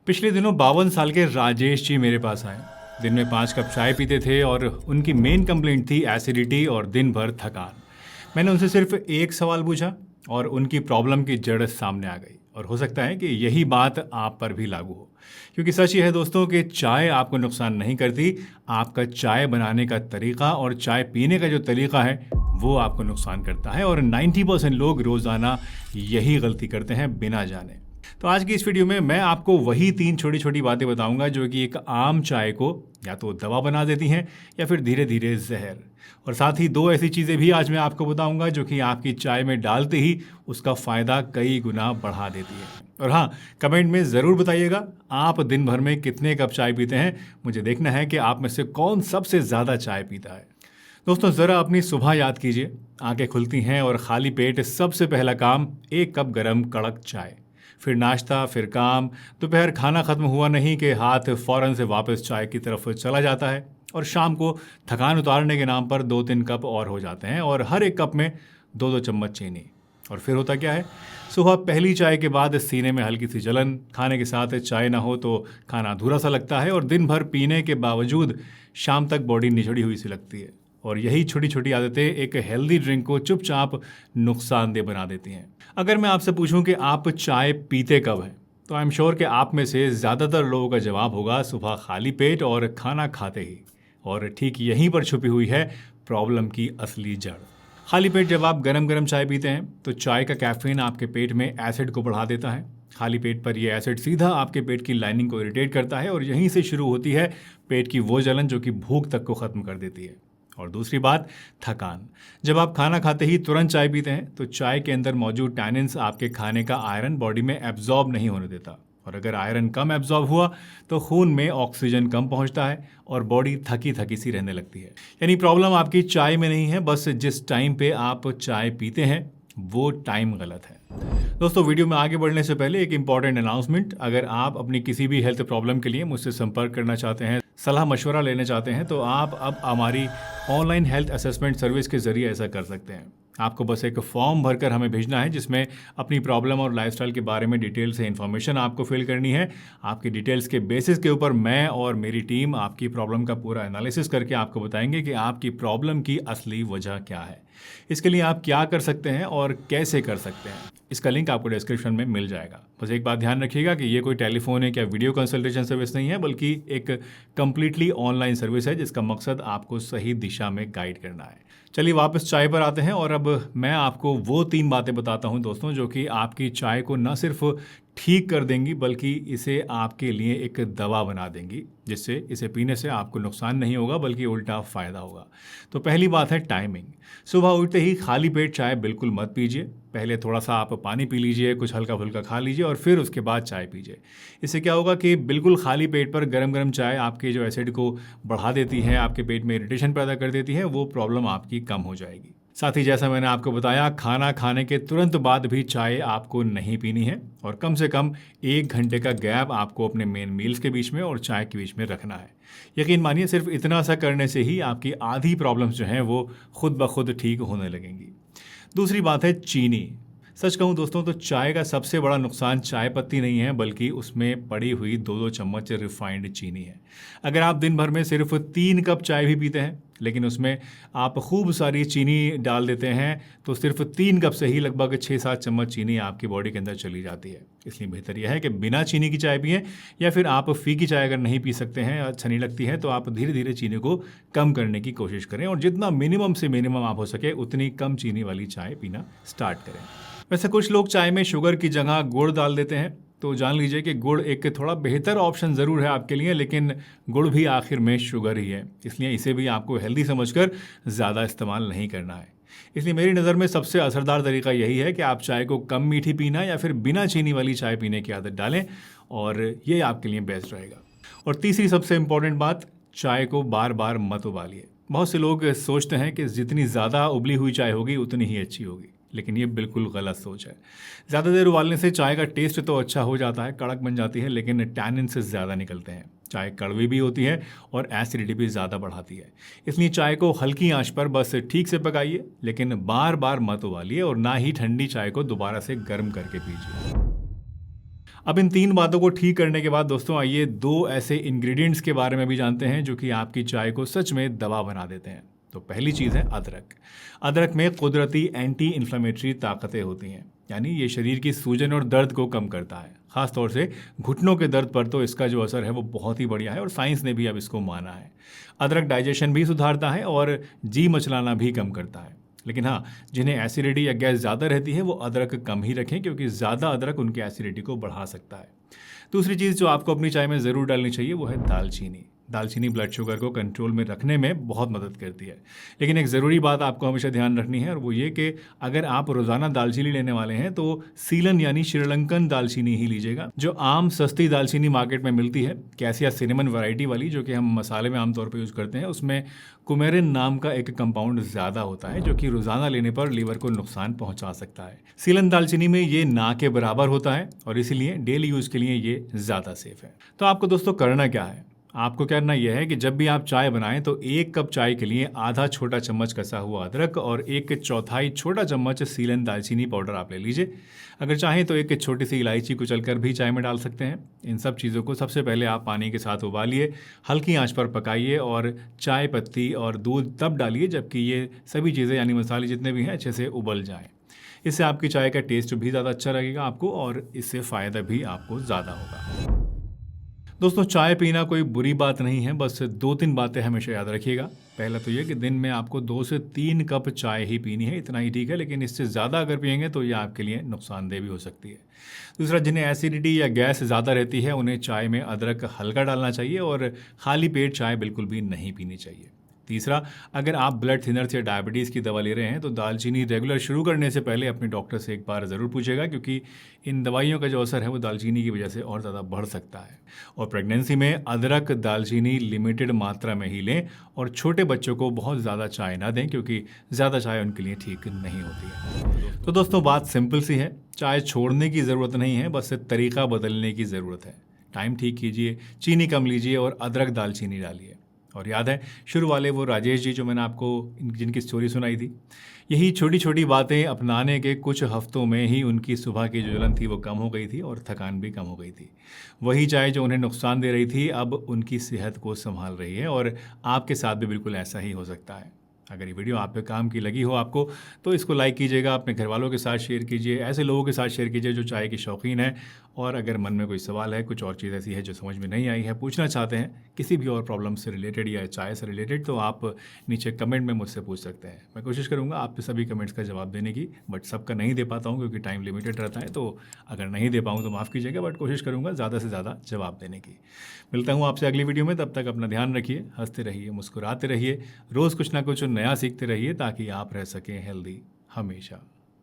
पिछले दिनों 52 साल के राजेश जी मेरे पास आए। दिन में 5 कप चाय पीते थे और उनकी मेन कंप्लेंट थी एसिडिटी और दिन भर थकान। मैंने उनसे सिर्फ एक सवाल पूछा और उनकी प्रॉब्लम की जड़ सामने आ गई। और हो सकता है कि यही बात आप पर भी लागू हो, क्योंकि सच ये है दोस्तों कि चाय आपको नुकसान नहीं करती, आपका चाय बनाने का तरीका और चाय पीने का जो तरीका है वो आपको नुकसान करता है। और 90% लोग रोज़ाना यही गलती करते हैं बिना जाने। तो आज की इस वीडियो में मैं आपको वही 3 छोटी छोटी बातें बताऊंगा जो कि एक आम चाय को या तो दवा बना देती हैं या फिर धीरे धीरे जहर। और साथ ही 2 ऐसी चीज़ें भी आज मैं आपको बताऊंगा जो कि आपकी चाय में डालते ही उसका फ़ायदा कई गुना बढ़ा देती है। और हाँ, कमेंट में ज़रूर बताइएगा आप दिन भर में कितने कप चाय पीते हैं। मुझे देखना है कि आप में से कौन सबसे ज़्यादा चाय पीता है। दोस्तों, ज़रा अपनी सुबह याद कीजिए। आंखें खुलती हैं और खाली पेट सबसे पहला काम 1 कप गरम कड़क चाय, फिर नाश्ता, फिर काम। दोपहर खाना खत्म हुआ नहीं कि हाथ फौरन से वापस चाय की तरफ चला जाता है। और शाम को थकान उतारने के नाम पर 2-3 कप और हो जाते हैं और हर एक कप में 2-2 चम्मच चीनी। और फिर होता क्या है, सुबह पहली चाय के बाद सीने में हल्की सी जलन, खाने के साथ चाय ना हो तो खाना अधूरा सा लगता है और दिन भर पीने के बावजूद शाम तक बॉडी निचड़ी हुई सी लगती है। और यही छोटी छोटी आदतें एक हेल्दी ड्रिंक को चुपचाप नुकसानदेह बना देती हैं। अगर मैं आपसे पूछूं कि आप चाय पीते कब हैं, तो आई एम श्योर कि आप में से ज़्यादातर लोगों का जवाब होगा सुबह खाली पेट और खाना खाते ही। और ठीक यहीं पर छुपी हुई है प्रॉब्लम की असली जड़। खाली पेट जब आप गरम गरम चाय पीते हैं तो चाय का कैफीन आपके पेट में एसिड को बढ़ा देता है। खाली पेट पर यह एसिड सीधा आपके पेट की लाइनिंग को इरिटेट करता है और यहीं से शुरू होती है पेट की वो जलन जो कि भूख तक को ख़त्म कर देती है। और दूसरी बात, थकान। जब आप खाना खाते ही तुरंत चाय पीते हैं तो चाय के अंदर मौजूद टैनिन्स आपके खाने का आयरन बॉडी में एब्जॉर्ब नहीं होने देता। और अगर आयरन कम एब्जॉर्ब हुआ तो खून में ऑक्सीजन कम पहुंचता है और बॉडी थकी थकी सी रहने लगती है। यानी प्रॉब्लम आपकी चाय में नहीं है, बस जिस टाइम पे आप चाय पीते हैं वो टाइम गलत है। दोस्तों, वीडियो में आगे बढ़ने से पहले एक इंपॉर्टेंट अनाउंसमेंट। अगर आप अपनी किसी भी हेल्थ प्रॉब्लम के लिए मुझसे संपर्क करना चाहते हैं, सलाह मशवरा लेना चाहते हैं, तो आप अब हमारी ऑनलाइन हेल्थ असेसमेंट सर्विस के जरिए ऐसा कर सकते हैं। आपको बस एक फॉर्म भरकर हमें भेजना है जिसमें अपनी प्रॉब्लम और लाइफस्टाइल के बारे में डिटेल से इन्फॉर्मेशन आपको फिल करनी है। आपकी डिटेल्स के बेसिस के ऊपर मैं और मेरी टीम आपकी प्रॉब्लम का पूरा एनालिसिस करके आपको बताएंगे कि आपकी प्रॉब्लम की असली वजह क्या है। इसके लिए आप क्या कर सकते हैं और कैसे कर सकते हैं, इसका लिंक आपको डिस्क्रिप्शन में मिल जाएगा। बस एक बात ध्यान रखिएगा कि ये कोई टेलीफोनिक या वीडियो कंसल्टेशन सर्विस नहीं है, बल्कि एक कंप्लीटली ऑनलाइन सर्विस है जिसका मकसद आपको सही दिशा में गाइड करना है। चलिए वापस चाय पर आते हैं और अब मैं आपको वो 3 बातें बताता हूं दोस्तों जो कि आपकी चाय को न सिर्फ ठीक कर देंगी बल्कि इसे आपके लिए एक दवा बना देंगी, जिससे इसे पीने से आपको नुकसान नहीं होगा बल्कि उल्टा फ़ायदा होगा। तो पहली बात है टाइमिंग। सुबह उठते ही खाली पेट चाय बिल्कुल मत पीजिए। पहले थोड़ा सा आप पानी पी लीजिए, कुछ हल्का फुल्का खा लीजिए और फिर उसके बाद चाय पीजिए। इससे क्या होगा कि बिल्कुल खाली पेट पर गरम गरम चाय आपके जो एसिड को बढ़ा देती है, आपके पेट में इरिटेशन पैदा कर देती है, वो प्रॉब्लम आपकी कम हो जाएगी। साथ ही जैसा मैंने आपको बताया, खाना खाने के तुरंत बाद भी चाय आपको नहीं पीनी है और कम से कम 1 घंटे का गैप आपको अपने मेन मील्स के बीच में और चाय के बीच में रखना है। यकीन मानिए, सिर्फ इतना सा करने से ही आपकी आधी प्रॉब्लम्स जो हैं वो खुद ब खुद ठीक होने लगेंगी। दूसरी बात है चीनी। सच कहूँ दोस्तों तो चाय का सबसे बड़ा नुकसान चाय पत्ती नहीं है बल्कि उसमें पड़ी हुई 2-2 चम्मच रिफाइंड चीनी है। अगर आप दिन भर में सिर्फ 3 कप चाय भी पीते हैं लेकिन उसमें आप खूब सारी चीनी डाल देते हैं तो सिर्फ 3 कप से ही लगभग 6-7 चम्मच चीनी आपकी बॉडी के अंदर चली जाती है। इसलिए बेहतर यह है कि बिना चीनी की चाय पिएं, या फिर आप फीकी चाय अगर नहीं पी सकते हैं, अच्छा नहीं लगती है, तो आप धीरे धीरे चीनी को कम करने की कोशिश करें और जितना मिनिमम से मिनिमम आप हो सके उतनी कम चीनी वाली चाय पीना स्टार्ट करें। वैसे कुछ लोग चाय में शुगर की जगह गुड़ डाल देते हैं, तो जान लीजिए कि गुड़ एक थोड़ा बेहतर ऑप्शन ज़रूर है आपके लिए, लेकिन गुड़ भी आखिर में शुगर ही है, इसलिए इसे भी आपको हेल्दी समझकर ज़्यादा इस्तेमाल नहीं करना है। इसलिए मेरी नज़र में सबसे असरदार तरीका यही है कि आप चाय को कम मीठी पीना या फिर बिना चीनी वाली चाय पीने की आदत डालें और ये आपके लिए बेस्ट रहेगा। और तीसरी सबसे इम्पॉर्टेंट बात, चाय को बार बार मत उबालिए। बहुत से लोग सोचते हैं कि जितनी ज़्यादा उबली हुई चाय होगी उतनी ही अच्छी होगी, लेकिन ये बिल्कुल गलत सोच है। ज़्यादा देर उबालने से चाय का टेस्ट तो अच्छा हो जाता है, कड़क बन जाती है, लेकिन टैनिन से ज़्यादा निकलते हैं। चाय कड़वी भी होती है और एसिडिटी भी ज़्यादा बढ़ाती है। इसलिए चाय को हल्की आंच पर बस ठीक से पकाइए, लेकिन बार बार मत उबालिए और ना ही ठंडी चाय को दोबारा से गर्म करके पीजिए। अब इन 3 बातों को ठीक करने के बाद दोस्तों आइए 2 ऐसे इंग्रेडिएंट्स के बारे में भी जानते हैं जो कि आपकी चाय को सच में दवा बना देते हैं। तो पहली चीज़ है अदरक। अदरक में कुदरती एंटी इन्फ्लेमेटरी ताकतें होती हैं, यानी ये शरीर की सूजन और दर्द को कम करता है। ख़ास तौर से घुटनों के दर्द पर तो इसका जो असर है वो बहुत ही बढ़िया है और साइंस ने भी अब इसको माना है। अदरक डाइजेशन भी सुधारता है और जी मचलाना भी कम करता है। लेकिन हाँ, जिन्हें एसिडिटी या गैस ज़्यादा रहती है वो अदरक कम ही रखें, क्योंकि ज़्यादा अदरक उनकी एसिडिटी को बढ़ा सकता है। दूसरी चीज़ जो आपको अपनी चाय में ज़रूर डालनी चाहिए वो है दालचीनी। दालचीनी ब्लड शुगर को कंट्रोल में रखने में बहुत मदद करती है। लेकिन एक ज़रूरी बात आपको हमेशा ध्यान रखनी है और वो ये कि अगर आप रोज़ाना दालचीनी लेने वाले हैं तो सीलन यानी श्रीलंकन दालचीनी ही लीजिएगा। जो आम सस्ती दालचीनी मार्केट में मिलती है, कैसिया सिनेमन वैरायटी वाली, जो कि हम मसाले में आमतौर पर यूज़ करते हैं, उसमें कुमेरिन नाम का एक कंपाउंड ज़्यादा होता है जो कि रोज़ाना लेने पर लीवर को नुकसान पहुंचा सकता है। सीलन दालचीनी में ये ना के बराबर होता है और इसीलिए डेली यूज़ के लिए ये ज़्यादा सेफ है। तो आपको दोस्तों करना क्या है? आपको करना यह है कि जब भी आप चाय बनाएं तो 1 कप चाय के लिए आधा छोटा चम्मच कसा हुआ अदरक और 1/4 छोटा चम्मच सीलन दालचीनी पाउडर आप ले लीजिए। अगर चाहें तो एक छोटी सी इलायची कुचलकर भी चाय में डाल सकते हैं। इन सब चीज़ों को सबसे पहले आप पानी के साथ उबालिए, हल्की आंच पर पकाइए और चाय पत्ती और दूध तब डालिए जबकि ये सभी चीज़ें यानी मसाले जितने भी हैं अच्छे से उबल जाएं। इससे आपकी चाय का टेस्ट भी ज़्यादा अच्छा लगेगा आपको और इससे फ़ायदा भी आपको ज़्यादा होगा। दोस्तों चाय पीना कोई बुरी बात नहीं है, बस 2-3 बातें हमेशा याद रखिएगा। पहला तो ये कि दिन में आपको 2 से 3 कप चाय ही पीनी है, इतना ही ठीक है, लेकिन इससे ज़्यादा अगर पिएंगे तो ये आपके लिए नुकसानदेह भी हो सकती है। दूसरा, जिन्हें एसिडिटी या गैस ज़्यादा रहती है उन्हें चाय में अदरक हल्का डालना चाहिए और खाली पेट चाय बिल्कुल भी नहीं पीनी चाहिए। तीसरा, अगर आप ब्लड थिनर्स या डायबिटीज़ की दवा ले रहे हैं तो दालचीनी रेगुलर शुरू करने से पहले अपने डॉक्टर से एक बार ज़रूर पूछेगा, क्योंकि इन दवाइयों का जो असर है वो दालचीनी की वजह से और ज़्यादा बढ़ सकता है। और प्रेगनेंसी में अदरक दालचीनी लिमिटेड मात्रा में ही लें और छोटे बच्चों को बहुत ज़्यादा चाय ना दें, क्योंकि ज़्यादा चाय उनके लिए ठीक नहीं होती है। तो दोस्तों बात सिंपल सी है, चाय छोड़ने की ज़रूरत नहीं है, बस तरीका बदलने की ज़रूरत है। टाइम ठीक कीजिए, चीनी कम लीजिए और अदरक दालचीनी डालिए। और याद है शुरू वाले वो राजेश जी जो मैंने आपको जिनकी स्टोरी सुनाई थी, यही छोटी छोटी बातें अपनाने के कुछ हफ्तों में ही उनकी सुबह की जो जलन थी वो कम हो गई थी और थकान भी कम हो गई थी। वही चाय जो उन्हें नुकसान दे रही थी अब उनकी सेहत को संभाल रही है और आपके साथ भी बिल्कुल ऐसा ही हो सकता है। अगर ये वीडियो आप पे काम की लगी हो आपको तो इसको लाइक कीजिएगा, अपने घर वालों के साथ शेयर कीजिए, ऐसे लोगों के साथ शेयर कीजिए जो चाय के शौकीन हैं। और अगर मन में कोई सवाल है, कुछ और चीज़ ऐसी है जो समझ में नहीं आई है, पूछना चाहते हैं किसी भी और प्रॉब्लम से रिलेटेड या चाय से रिलेटेड, तो आप नीचे कमेंट में मुझसे पूछ सकते हैं। मैं कोशिश करूँगा आप सभी कमेंट्स का जवाब देने की, बट सबका नहीं दे पाता हूँ क्योंकि टाइम लिमिटेड रहता है। तो अगर नहीं दे पाऊँ तो माफ़ कीजिएगा, बट कोशिश करूँगा ज़्यादा से ज़्यादा जवाब देने की। मिलता हूँ आपसे अगली वीडियो में, तब तक अपना ध्यान रखिए, हंसते रहिए, मुस्कुराते रहिए, रोज़ कुछ ना कुछ नया सीखते रहिए ताकि आप रह सकें हेल्दी हमेशा।